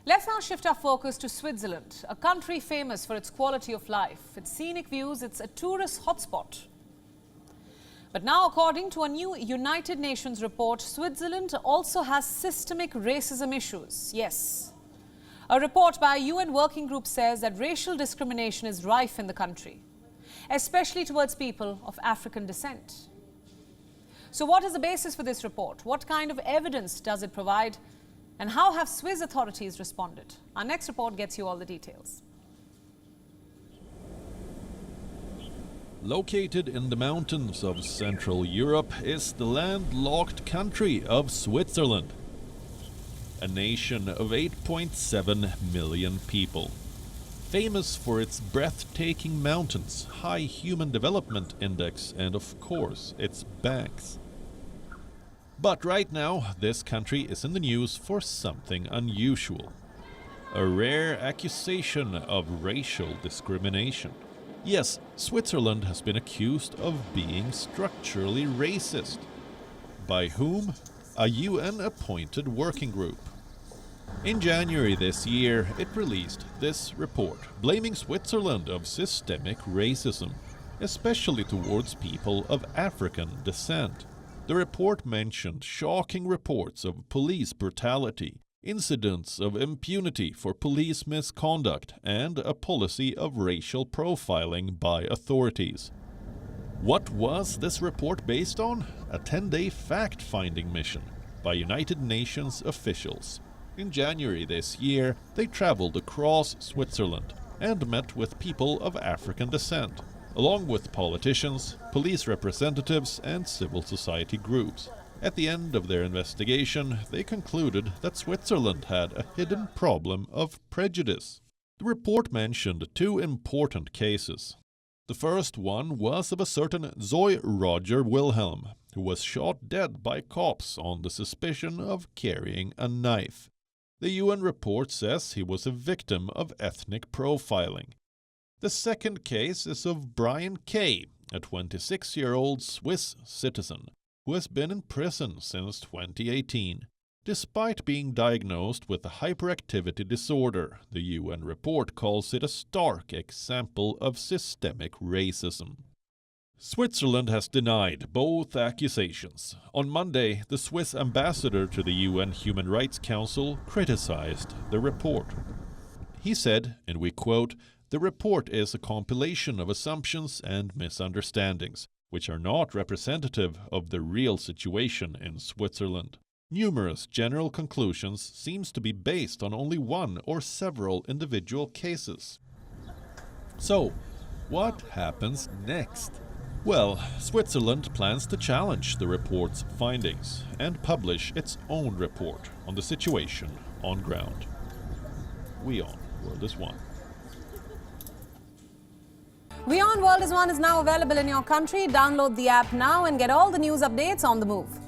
Let's now shift our focus to Switzerland, a country famous for its quality of life, its scenic views, it's a tourist hotspot. But now, according to a new United Nations report, Switzerland also has systemic racism issues. Yes. A report by a UN working group says that racial discrimination is rife in the country, especially towards people of African descent. So what is the basis for this report? What kind of evidence does it provide? And how have Swiss authorities responded? Our next report gets you all the details. Located in the mountains of Central Europe is the landlocked country of Switzerland, a nation of 8.7 million people. Famous for its breathtaking mountains, high human development index, and of course, its banks. But right now, this country is in the news for something unusual. A rare accusation of racial discrimination. Yes, Switzerland has been accused of being structurally racist. By whom? A UN-appointed working group. In January this year, it released this report, blaming Switzerland of systemic racism, especially towards people of African descent. The report mentioned shocking reports of police brutality, incidents of impunity for police misconduct, and a policy of racial profiling by authorities. What was this report based on? A 10-day fact-finding mission by United Nations officials. In January this year, they traveled across Switzerland and met with people of African descent, along with politicians, police representatives, and civil society groups. At the end of their investigation, they concluded that Switzerland had a hidden problem of prejudice. The report mentioned two important cases. The first one was of a certain Zoe Roger Wilhelm, who was shot dead by cops on the suspicion of carrying a knife. The UN report says he was a victim of ethnic profiling. The second case is of Brian Kay, a 26-year-old Swiss citizen who has been in prison since 2018. Despite being diagnosed with a hyperactivity disorder, the UN report calls it a stark example of systemic racism. Switzerland has denied both accusations. On Monday, the Swiss ambassador to the UN Human Rights Council criticized the report. He said, and we quote, "The report is a compilation of assumptions and misunderstandings, which are not representative of the real situation in Switzerland. Numerous general conclusions seems to be based on only one or several individual cases." So, what happens next? Well, Switzerland plans to challenge the report's findings and publish its own report on the situation on ground. WION World is One. WION World is One is now available in your country. Download the app now and get all the news updates on the move.